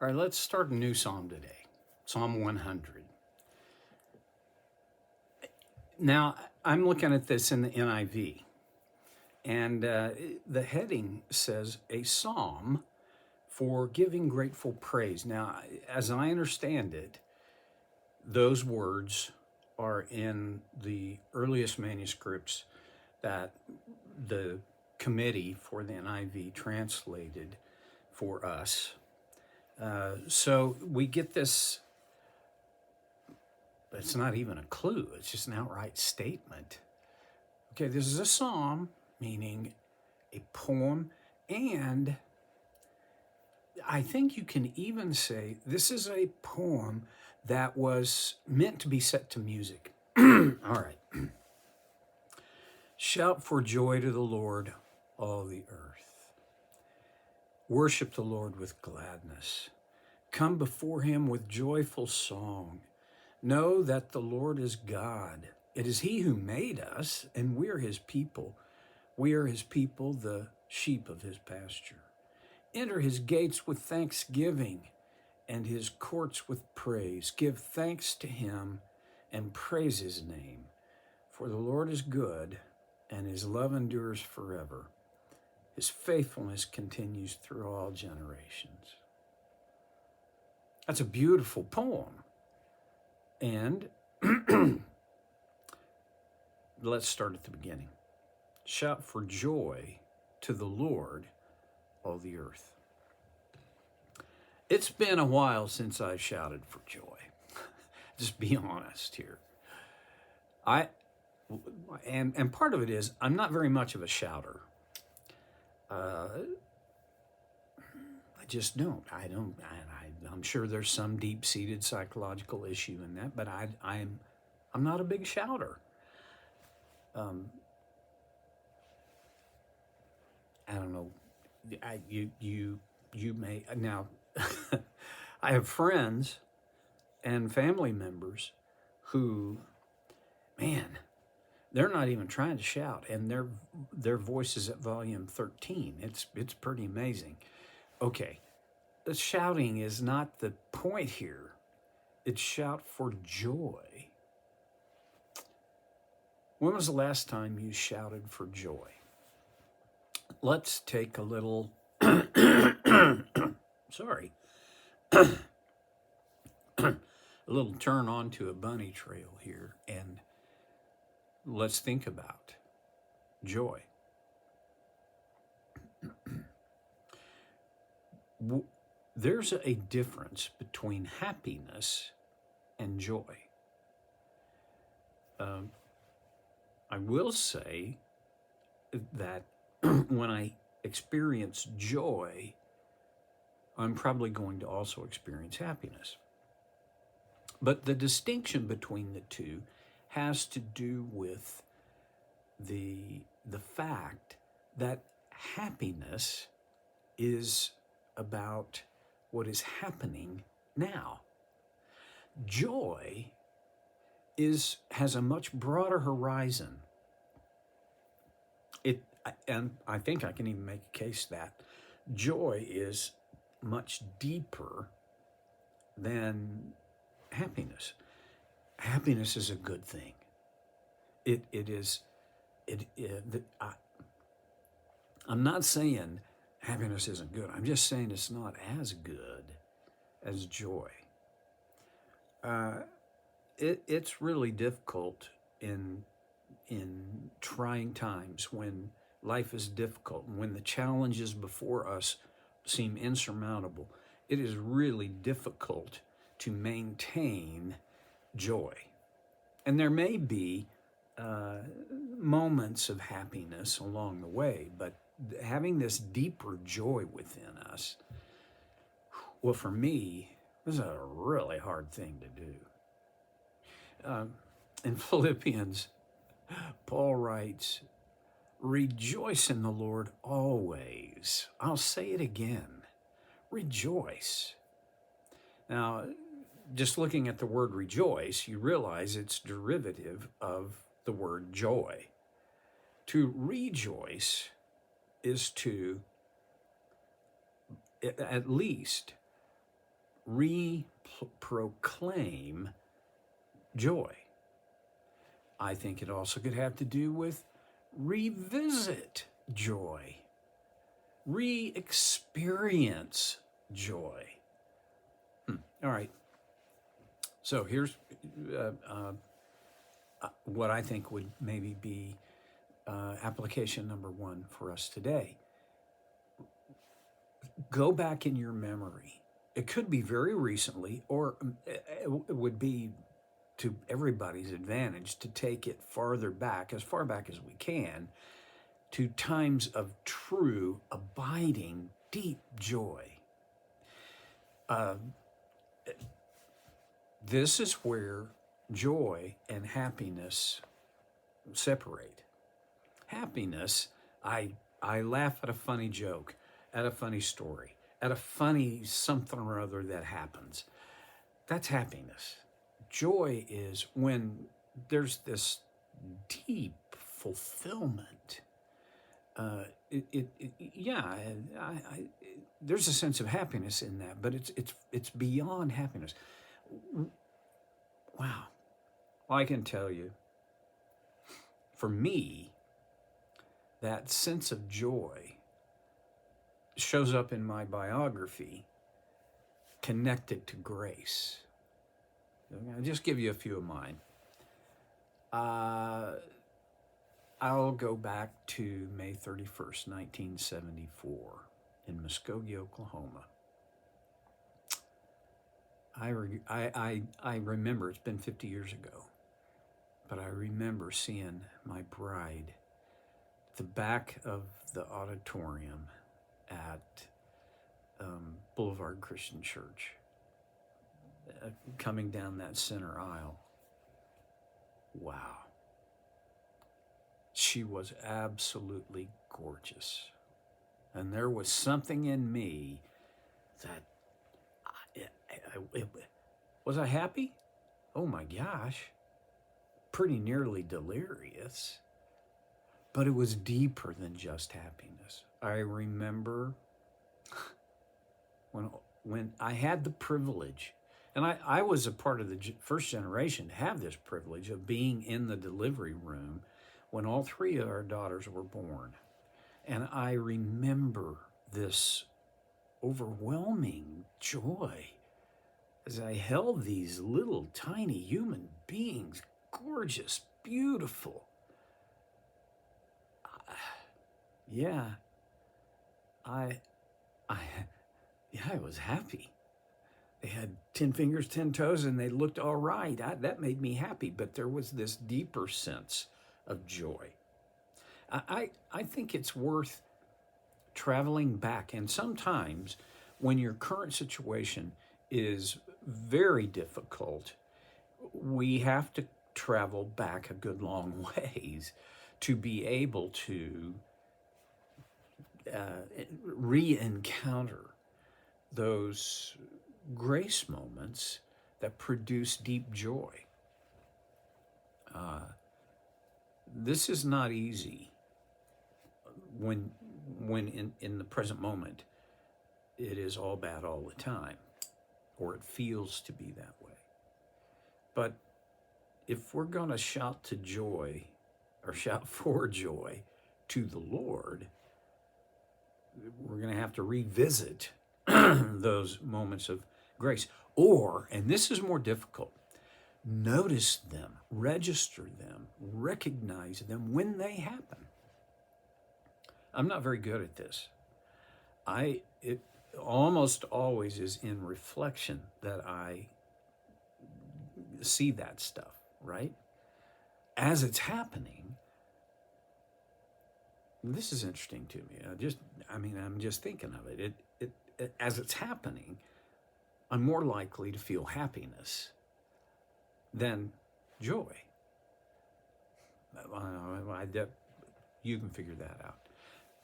All right, let's start a new psalm today. Psalm 100. Now, I'm looking at this in the NIV, and the heading says a psalm for giving grateful praise. Now, as I understand it, those words are in the earliest manuscripts that the committee for the NIV translated for us. So we get this, it's not even a clue, it's just an outright statement. Okay, this is a psalm, meaning a poem, and I think you can even say this is a poem that was meant to be set to music. All right. Shout for joy to the Lord, all the earth. Worship the Lord with gladness. Come before him with joyful song. Know that the Lord is God. It is he who made us, and we're his people. We are his people, the sheep of his pasture. Enter his gates with thanksgiving and his courts with praise. Give thanks to him and praise his name. For the Lord is good, and his love endures forever. His faithfulness continues through all generations. That's a beautiful poem. And let's start at the beginning. Shout for joy to the Lord, all the earth. It's been a while since I've shouted for joy. Just be honest here. And part of it is I'm not very much of a shouter. I just don't. I'm sure there's some deep-seated psychological issue in that, but I'm not a big shouter. I don't know. You may now. I have friends and family members who, man, they're not even trying to shout, and their voice is at volume 13. It's pretty amazing. Okay, the shouting is not the point here. It's shout for joy. When was the last time you shouted for joy? Let's take a little, sorry, a little turn onto a bunny trail here, and let's think about joy. There's a difference between happiness and joy. I will say that when I experience joy, I'm probably going to also experience happiness. But the distinction between the two has to do with the fact that happiness is about what is happening now. Joy has a much broader horizon. And I think I can even make a case that joy is much deeper than happiness. Happiness is a good thing. I'm not saying happiness isn't good. I'm just saying it's not as good as joy. It's really difficult in trying times when life is difficult and when the challenges before us seem insurmountable. It is really difficult to maintain joy. And there may be moments of happiness along the way, but having this deeper joy within us, well, for me, this is a really hard thing to do. In Philippians, Paul writes, rejoice in the Lord always. I'll say it again, rejoice. Now, just looking at the word rejoice, you realize it's derivative of the word joy. To rejoice is to at least proclaim joy. I think it also could have to do with revisit joy, re-experience joy. All right. So here's what I think would maybe be application number one for us today. Go back in your memory. It could be very recently, or it would be to everybody's advantage to take it farther back, as far back as we can, to times of true, abiding, deep joy. This is where joy and happiness separate. Happiness, I laugh at a funny joke, at a funny story, at a funny something or other that happens. That's happiness. Joy is when there's this deep fulfillment. There's a sense of happiness in that, but it's beyond happiness. Wow. Well, I can tell you, for me, that sense of joy shows up in my biography connected to grace. I'll just give you a few of mine. I'll go back to May 31st, 1974 in Muskogee, Oklahoma. I remember, it's been 50 years ago, but I remember seeing my bride at the back of the auditorium at Boulevard Christian Church, coming down that center aisle. Wow. She was absolutely gorgeous. And there was something in me that, was I happy? Oh my gosh. Pretty nearly delirious. But it was deeper than just happiness. I remember when I had the privilege, and I was a part of the first generation to have this privilege of being in the delivery room when all three of our daughters were born. And I remember this overwhelming joy as I held these little tiny human beings, gorgeous, beautiful. I was happy. They had 10 fingers, 10 toes, and they looked all right. That made me happy, but there was this deeper sense of joy. I think it's worth traveling back, and sometimes when your current situation is very difficult, we have to travel back a good long ways to be able to re-encounter those grace moments that produce deep joy. This is not easy when in the present moment it is all bad all the time, or it feels to be that way. But if we're going to shout to joy or shout for joy to the Lord, we're going to have to revisit those moments of grace. Or, and this is more difficult, notice them, register them, recognize them when they happen. I'm not very good at this. It almost always is in reflection that I see that stuff, right? As it's happening, this is interesting to me. I'm just thinking of it. As it's happening, I'm more likely to feel happiness than joy. You can figure that out.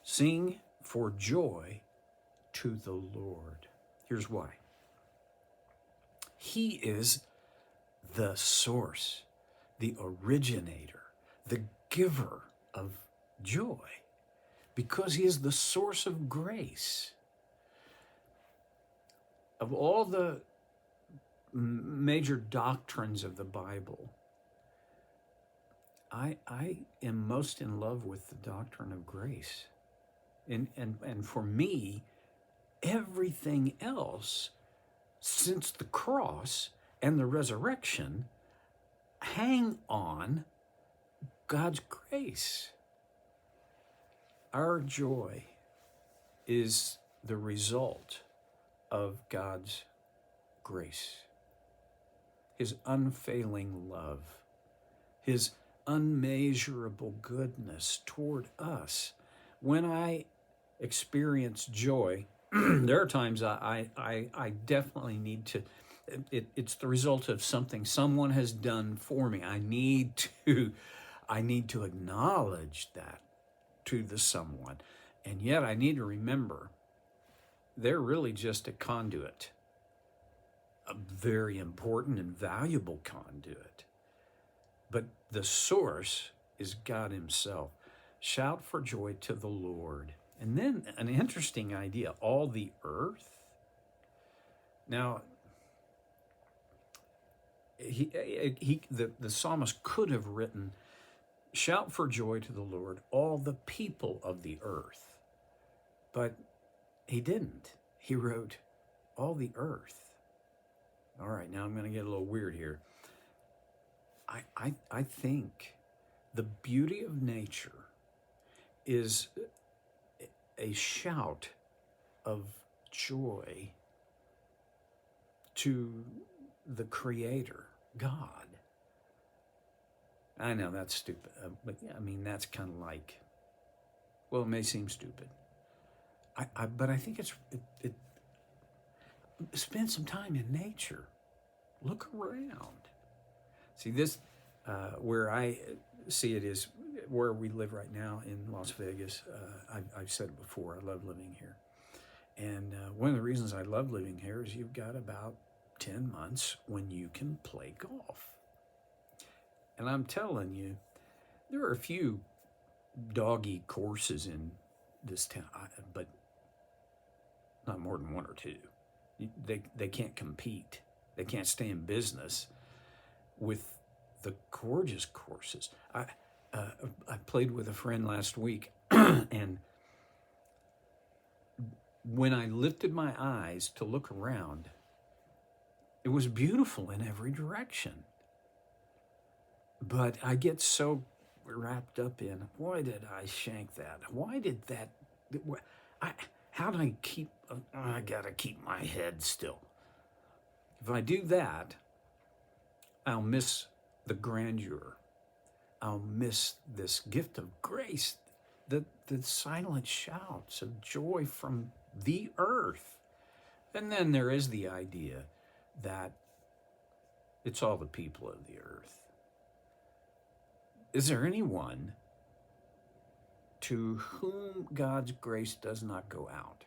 Sing for joy to the Lord. Here's why. He is the source, the originator, the giver of joy, because he is the source of grace. Of all the major doctrines of the Bible, I am most in love with the doctrine of grace. And for me, everything else since the cross and the resurrection hang on God's grace. Our joy is the result of God's grace, His unfailing love, His unmeasurable goodness toward us. When I experience joy, there are times I definitely need to, it's the result of something someone has done for me. I need to acknowledge that to the someone. And yet I need to remember they're really just a conduit, a very important and valuable conduit. But the source is God Himself. Shout for joy to the Lord. And then an interesting idea, all the earth. Now, the psalmist could have written, shout for joy to the Lord, all the people of the earth. But he didn't. He wrote, all the earth. All right, now I'm going to get a little weird here. I think the beauty of nature is a shout of joy to the Creator, God. I know that's stupid, but I mean, that's kind of like, well, it may seem stupid. But I think spend some time in nature. Look around. See, this, where I see it is where we live right now in Las Vegas. I've said it before, I love living here. And one of the reasons I love living here is you've got about 10 months when you can play golf. And I'm telling you, there are a few doggy courses in this town, but not more than one or two. They can't compete. They can't stay in business with the gorgeous courses. I played with a friend last week, and when I lifted my eyes to look around, it was beautiful in every direction. But I get so wrapped up in, why did I shank that? Why did that? How do I keep? I gotta keep my head still. If I do that, I'll miss the grandeur. I'll miss this gift of grace, the silent shouts of joy from the earth. And then there is the idea that it's all the people of the earth. Is there anyone to whom God's grace does not go out?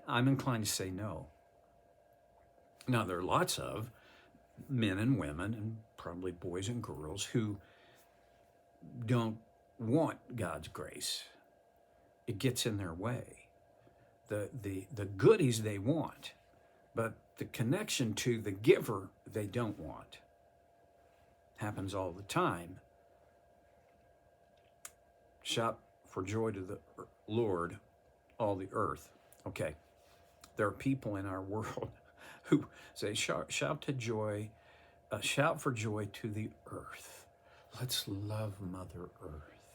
I'm inclined to say no. Now, there are lots of men and women, and probably boys and girls, who don't want God's grace. It gets in their way. The goodies they want, but the connection to the giver they don't want. Happens all the time. Shout for joy to the Lord, all the earth. Okay, there are people in our world who say, shout for joy to the earth. Let's love Mother Earth.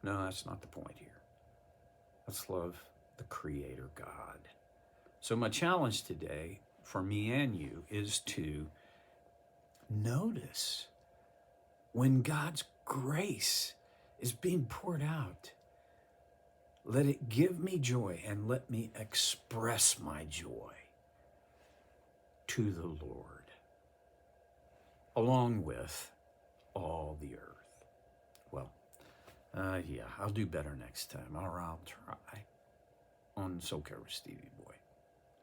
No, that's not the point here. Let's love the Creator God. So my challenge today for me and you is to notice when God's grace is being poured out. Let it give me joy and let me express my joy to the Lord, along with all the earth. Well, yeah, I'll do better next time, or I'll try on Soul Care with Stevie Boy.